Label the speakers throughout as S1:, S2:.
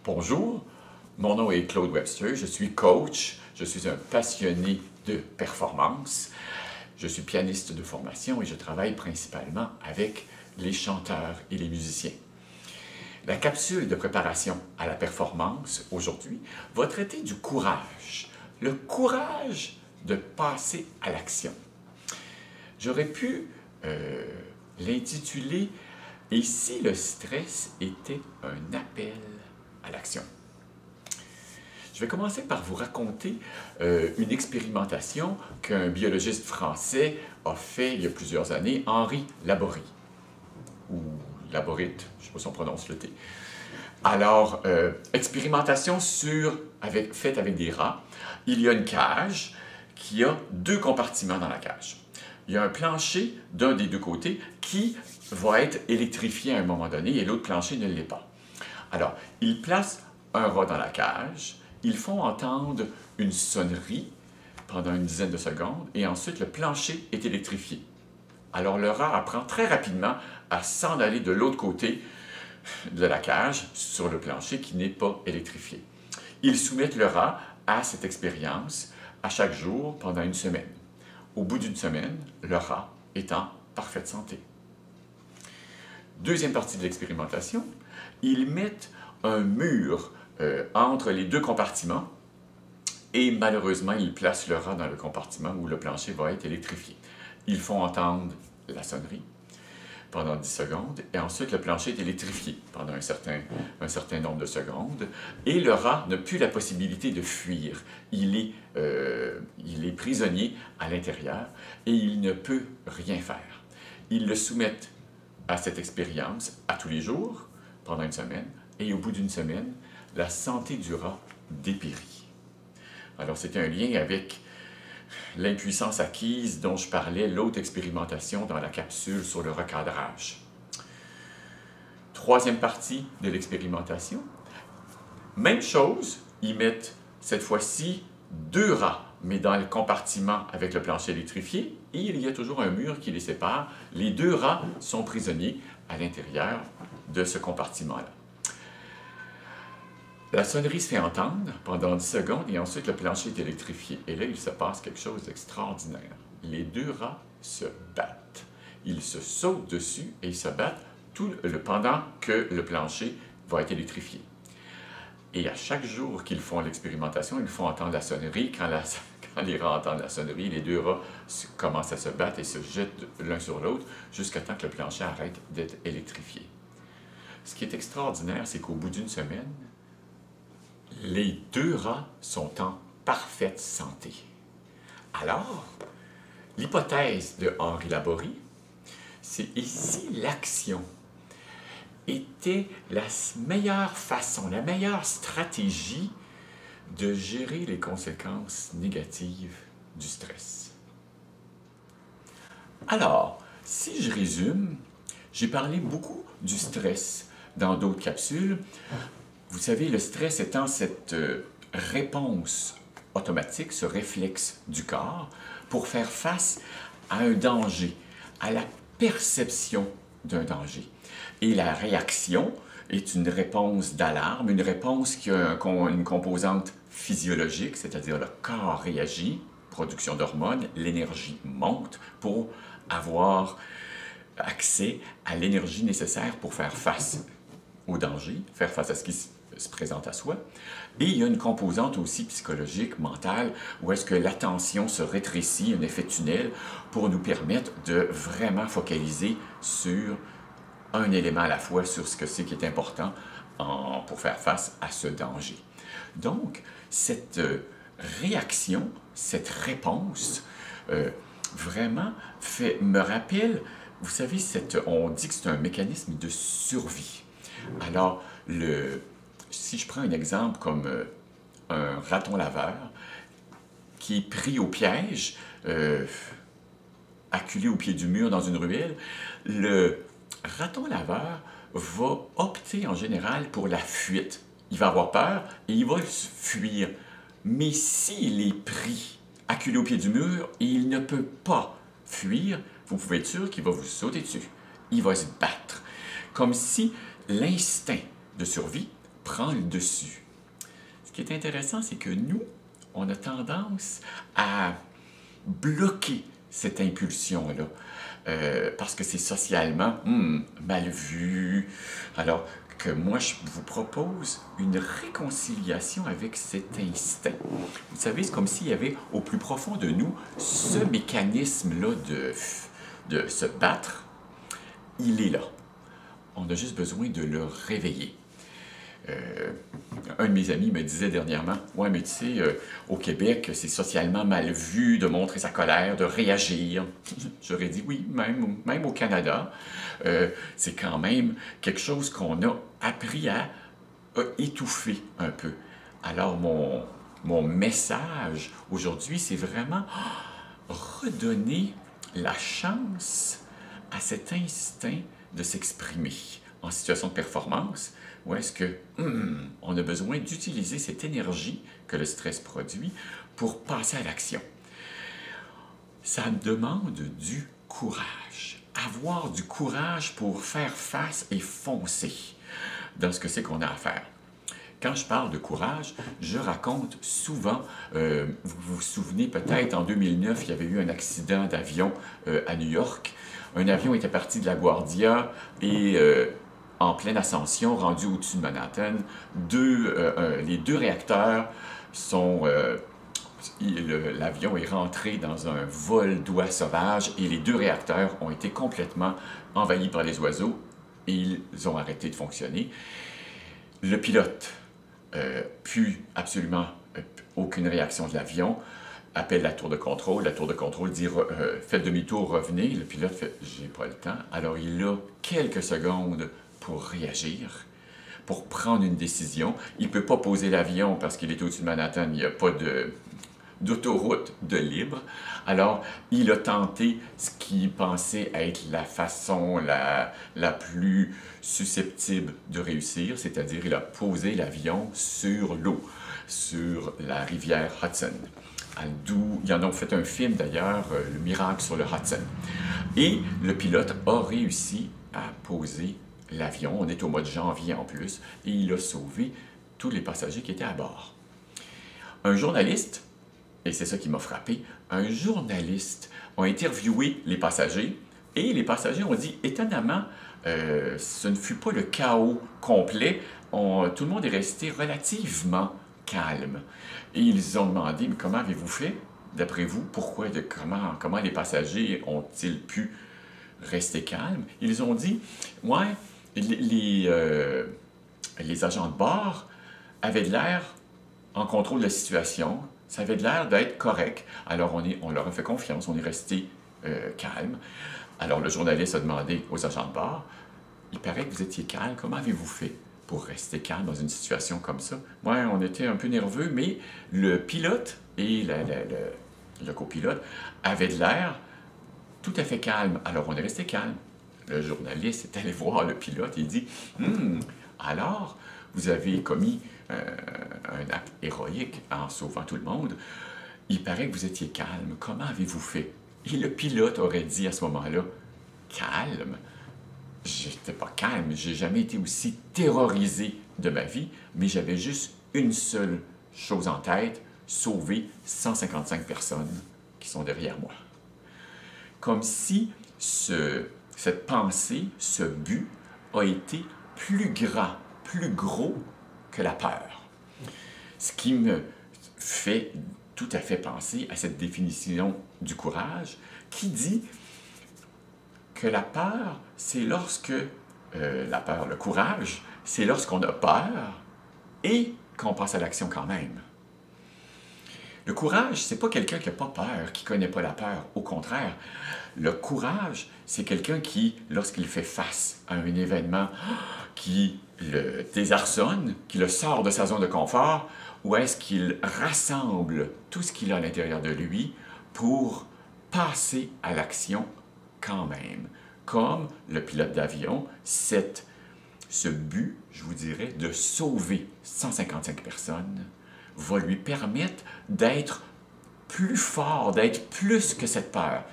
S1: Bonjour, mon nom est Claude Webster, je suis coach, je suis un passionné de performance, je suis pianiste de formation et je travaille principalement avec les chanteurs et les musiciens. La capsule de préparation à la performance aujourd'hui va traiter du courage, le courage de passer à l'action. J'aurais pu l'intituler « Et si le stress était un appel à l'action ». Je vais commencer par vous raconter une expérimentation qu'un biologiste français a fait il y a plusieurs années, Henri Laborie, ou Laborite, je ne sais pas si on prononce le T. Alors, expérimentation faite avec des rats. Il y a une cage qui a deux compartiments dans la cage. Il y a un plancher d'un des deux côtés qui va être électrifié à un moment donné et l'autre plancher ne l'est pas. Alors, ils placent un rat dans la cage, ils font entendre une sonnerie pendant une dizaine de secondes et ensuite le plancher est électrifié. Alors, le rat apprend très rapidement à s'en aller de l'autre côté de la cage sur le plancher qui n'est pas électrifié. Ils soumettent le rat à cette expérience à chaque jour pendant une semaine. Au bout d'une semaine, le rat est en parfaite santé. Deuxième partie de l'expérimentation, ils mettent un mur entre les deux compartiments et malheureusement, ils placent le rat dans le compartiment où le plancher va être électrifié. Ils font entendre la sonnerie pendant 10 secondes et ensuite le plancher est électrifié pendant un certain nombre de secondes et le rat n'a plus la possibilité de fuir. Il est prisonnier à l'intérieur et il ne peut rien faire. Ils le soumettent à cette expérience à tous les jours pendant une semaine et au bout d'une semaine, la santé du rat dépérit. Alors c'était un lien avec l'impuissance acquise dont je parlais, l'autre expérimentation dans la capsule sur le recadrage. Troisième partie de l'expérimentation, même chose, ils mettent cette fois-ci deux rats, mais dans le compartiment avec le plancher électrifié, et il y a toujours un mur qui les sépare. Les deux rats sont prisonniers à l'intérieur de ce compartiment-là. La sonnerie se fait entendre pendant 10 secondes et ensuite le plancher est électrifié. Et là, il se passe quelque chose d'extraordinaire. Les deux rats se battent. Ils se sautent dessus et ils se battent pendant que le plancher va être électrifié. Et à chaque jour qu'ils font l'expérimentation, ils font entendre la sonnerie. Quand les rats entendent la sonnerie, les deux rats commencent à se battre et se jettent l'un sur l'autre jusqu'à temps que le plancher arrête d'être électrifié. Ce qui est extraordinaire, c'est qu'au bout d'une semaine, les deux rats sont en parfaite santé. Alors, l'hypothèse de Henri Laborie, c'est ici l'action était la meilleure façon, la meilleure stratégie de gérer les conséquences négatives du stress. Alors, si je résume, j'ai parlé beaucoup du stress dans d'autres capsules. Vous savez, le stress étant cette réponse automatique, ce réflexe du corps pour faire face à un danger, à la perception d'un danger. Et la réaction est une réponse d'alarme, une réponse qui a une composante physiologique, c'est-à-dire le corps réagit, production d'hormones, l'énergie monte pour avoir accès à l'énergie nécessaire pour faire face au danger, faire face à ce qui se présente à soi. Et il y a une composante aussi psychologique, mentale, où est-ce que l'attention se rétrécit, un effet tunnel, pour nous permettre de vraiment focaliser sur un élément à la fois, sur ce que c'est qui est important pour faire face à ce danger. Donc, cette réaction, cette réponse, vraiment me rappelle, vous savez, on dit que c'est un mécanisme de survie. Alors, si je prends un exemple comme un raton laveur qui est pris au piège, acculé au pied du mur dans une ruelle, le raton laveur va opter en général pour la fuite. Il va avoir peur et il va fuir. Mais s'il est pris, acculé au pied du mur, et il ne peut pas fuir, vous pouvez être sûr qu'il va vous sauter dessus. Il va se battre. Comme si l'instinct de survie prend le dessus. Ce qui est intéressant, c'est que nous, on a tendance à bloquer cette impulsion-là. Parce que c'est socialement mal vu. Alors que moi, je vous propose une réconciliation avec cet instinct. Vous savez, c'est comme s'il y avait au plus profond de nous ce mécanisme-là de se battre. Il est là. On a juste besoin de le réveiller. Un de mes amis me disait dernièrement, « Ouais, mais tu sais, au Québec, c'est socialement mal vu de montrer sa colère, de réagir. » J'aurais dit, oui, même au Canada, c'est quand même quelque chose qu'on a appris à étouffer un peu. Alors, mon message aujourd'hui, c'est vraiment redonner la chance à cet instinct de s'exprimer en situation de performance, où est-ce que on a besoin d'utiliser cette énergie que le stress produit pour passer à l'action. Ça demande du courage. Avoir du courage pour faire face et foncer dans ce que c'est qu'on a à faire. Quand je parle de courage, je raconte souvent, vous vous souvenez peut-être, en 2009, il y avait eu un accident d'avion à New York. Un avion était parti de LaGuardia et en pleine ascension, rendu au-dessus de Manhattan, les deux réacteurs sont... l'avion est rentré dans un vol d'oies sauvages et les deux réacteurs ont été complètement envahis par les oiseaux et ils ont arrêté de fonctionner. Le pilote, puis absolument aucune réaction de l'avion, appelle la tour de contrôle. La tour de contrôle dit faites demi-tour, revenez. Le pilote fait j'ai pas le temps. Alors il a quelques secondes pour réagir, pour prendre une décision. Il ne peut pas poser l'avion parce qu'il est au-dessus de Manhattan, il n'y a pas d'autoroute de libre. Alors, il a tenté ce qu'il pensait être la façon la plus susceptible de réussir, c'est-à-dire il a posé l'avion sur l'eau, sur la rivière Hudson. D'où ils en ont fait un film d'ailleurs, Le miracle sur le Hudson. Et le pilote a réussi à poser l'avion, on est au mois de janvier en plus, et il a sauvé tous les passagers qui étaient à bord. Un journaliste, et c'est ça qui m'a frappé, un journaliste a interviewé les passagers, et les passagers ont dit, étonnamment, ce ne fut pas le chaos complet, tout le monde est resté relativement calme. Et ils ont demandé, mais comment avez-vous fait, d'après vous, pourquoi, comment les passagers ont-ils pu rester calmes? Ils ont dit, ouais, les agents de bord avaient de l'air en contrôle de la situation, ça avait de l'air d'être correct. Alors on leur a fait confiance, on est resté calme. Alors le journaliste a demandé aux agents de bord, il paraît que vous étiez calme, comment avez-vous fait pour rester calme dans une situation comme ça? Ouais, on était un peu nerveux, mais le pilote et le copilote avaient de l'air tout à fait calme. Alors on est resté calme. Le journaliste est allé voir le pilote et il dit « Alors, vous avez commis un acte héroïque en sauvant tout le monde. Il paraît que vous étiez calme. Comment avez-vous fait? » Et le pilote aurait dit à ce moment-là « Calme? J'étais pas calme. J'ai jamais été aussi terrorisé de ma vie, mais j'avais juste une seule chose en tête, sauver 155 personnes qui sont derrière moi. » Comme si cette pensée, ce but, a été plus grand, plus gros que la peur. Ce qui me fait tout à fait penser à cette définition du courage qui dit que la peur, c'est lorsque, le courage, c'est lorsqu'on a peur et qu'on passe à l'action quand même. Le courage, c'est pas quelqu'un qui n'a pas peur, qui ne connaît pas la peur. Au contraire, le courage, c'est quelqu'un qui, lorsqu'il fait face à un événement qui le désarçonne, qui le sort de sa zone de confort, ou est-ce qu'il rassemble tout ce qu'il a à l'intérieur de lui pour passer à l'action quand même. Comme le pilote d'avion, ce but, je vous dirais, de sauver 155 personnes, va lui permettre d'être plus fort, d'être plus que cette peur.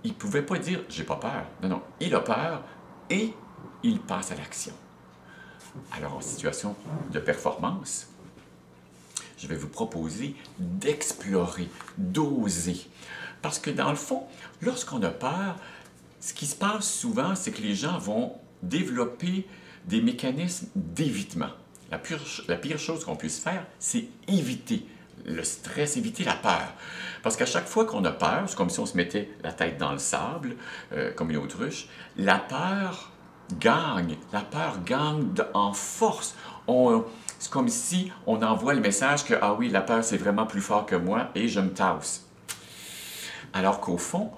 S1: Il ne pouvait pas dire « j'ai pas peur ». Non, non, il a peur et il passe à l'action. Alors, en situation de performance, je vais vous proposer d'explorer, d'oser. Parce que dans le fond, lorsqu'on a peur, ce qui se passe souvent, c'est que les gens vont développer des mécanismes d'évitement. La pire chose qu'on puisse faire, c'est éviter le stress, éviter la peur. Parce qu'à chaque fois qu'on a peur, c'est comme si on se mettait la tête dans le sable, comme une autruche, la peur gagne en force. C'est comme si on envoie le message que « Ah oui, la peur, c'est vraiment plus fort que moi et je me tasse ». Alors qu'au fond,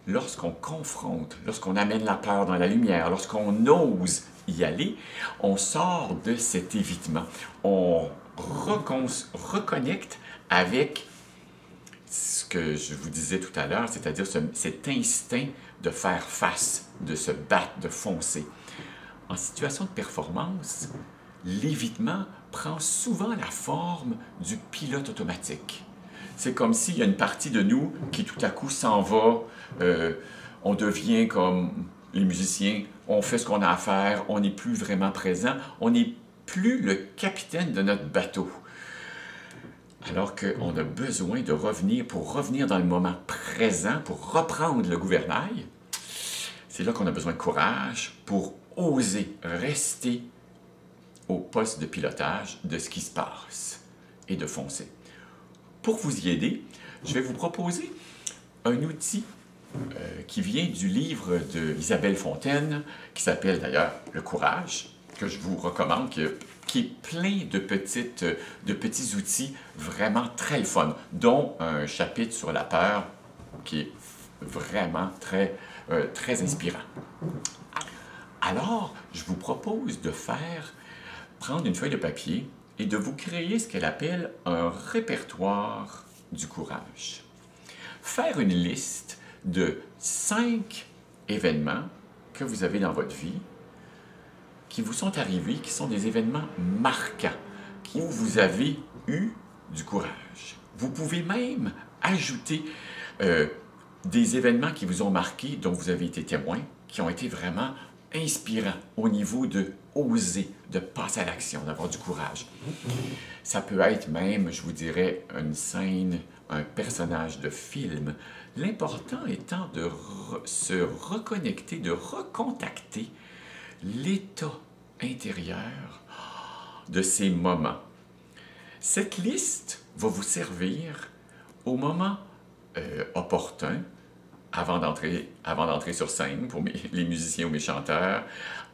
S1: lorsqu'on confronte, lorsqu'on amène la peur dans la lumière, lorsqu'on ose y aller, on sort de cet évitement. On reconnecte avec ce que je vous disais tout à l'heure, c'est-à-dire cet instinct de faire face, de se battre, de foncer. En situation de performance, l'évitement prend souvent la forme du pilote automatique. C'est comme s'il y a une partie de nous qui tout à coup s'en va, on devient comme les musiciens, on fait ce qu'on a à faire, on n'est plus vraiment présent, on n'est plus le capitaine de notre bateau. Alors qu'on a besoin de revenir, pour revenir dans le moment présent, pour reprendre le gouvernail, c'est là qu'on a besoin de courage pour oser rester au poste de pilotage de ce qui se passe et de foncer. Pour vous y aider, je vais vous proposer un outil qui vient du livre d'Isabelle Fontaine, qui s'appelle d'ailleurs « Le courage », que je vous recommande, qui est plein de petits outils vraiment très fun, dont un chapitre sur la peur qui est vraiment très inspirant. Alors, je vous propose de prendre une feuille de papier et de vous créer ce qu'elle appelle un répertoire du courage. Faire une liste de 5 événements que vous avez dans votre vie, qui vous sont arrivés, qui sont des événements marquants, où vous avez eu du courage. Vous pouvez même ajouter des événements qui vous ont marqué, dont vous avez été témoin, qui ont été vraiment inspirants au niveau de oser, de passer à l'action, d'avoir du courage. Ça peut être même, je vous dirais, une scène, un personnage de film. L'important étant de se reconnecter, de recontacter l'état intérieur de ces moments. Cette liste va vous servir au moment opportun, avant d'entrer sur scène pour les musiciens ou mes chanteurs,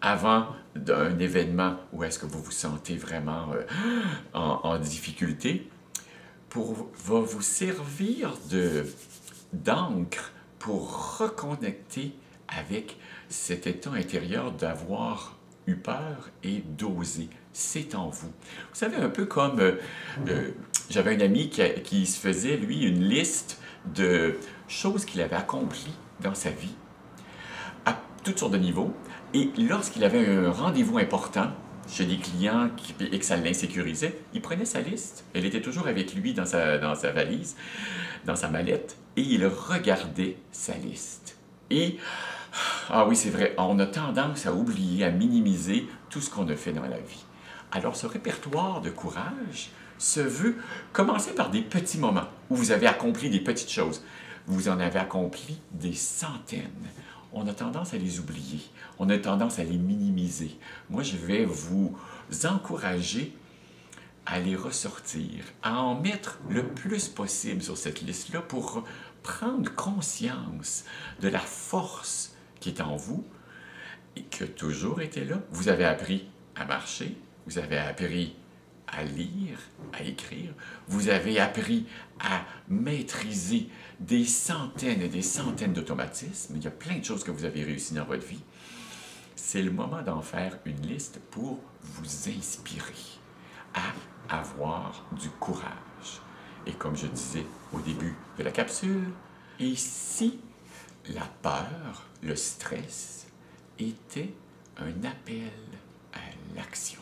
S1: avant d'un événement où est-ce que vous vous sentez vraiment en difficulté, va vous servir d'encre pour reconnecter avec cet état intérieur d'avoir eu peur et d'oser. C'est en vous. Vous savez, un peu comme j'avais un ami qui se faisait, lui, une liste de choses qu'il avait accomplies dans sa vie, à toutes sortes de niveaux, et lorsqu'il avait un rendez-vous important chez des clients et que ça l'insécurisait, il prenait sa liste, elle était toujours avec lui dans sa valise, dans sa mallette, et il regardait sa liste. Et, ah oui, c'est vrai, on a tendance à oublier, à minimiser tout ce qu'on a fait dans la vie. Alors, ce répertoire de courage se veut commencer par des petits moments où vous avez accompli des petites choses. Vous en avez accompli des centaines. On a tendance à les oublier. On a tendance à les minimiser. Moi, je vais vous encourager à les ressortir, à en mettre le plus possible sur cette liste-là pour prendre conscience de la force qui est en vous et qui a toujours été là. Vous avez appris à marcher, vous avez appris à lire, à écrire, vous avez appris à maîtriser des centaines et des centaines d'automatismes. Il y a plein de choses que vous avez réussi dans votre vie. C'est le moment d'en faire une liste pour vous inspirer à avoir du courage. Et comme je disais au début de la capsule, et si la peur, le stress, était un appel à l'action?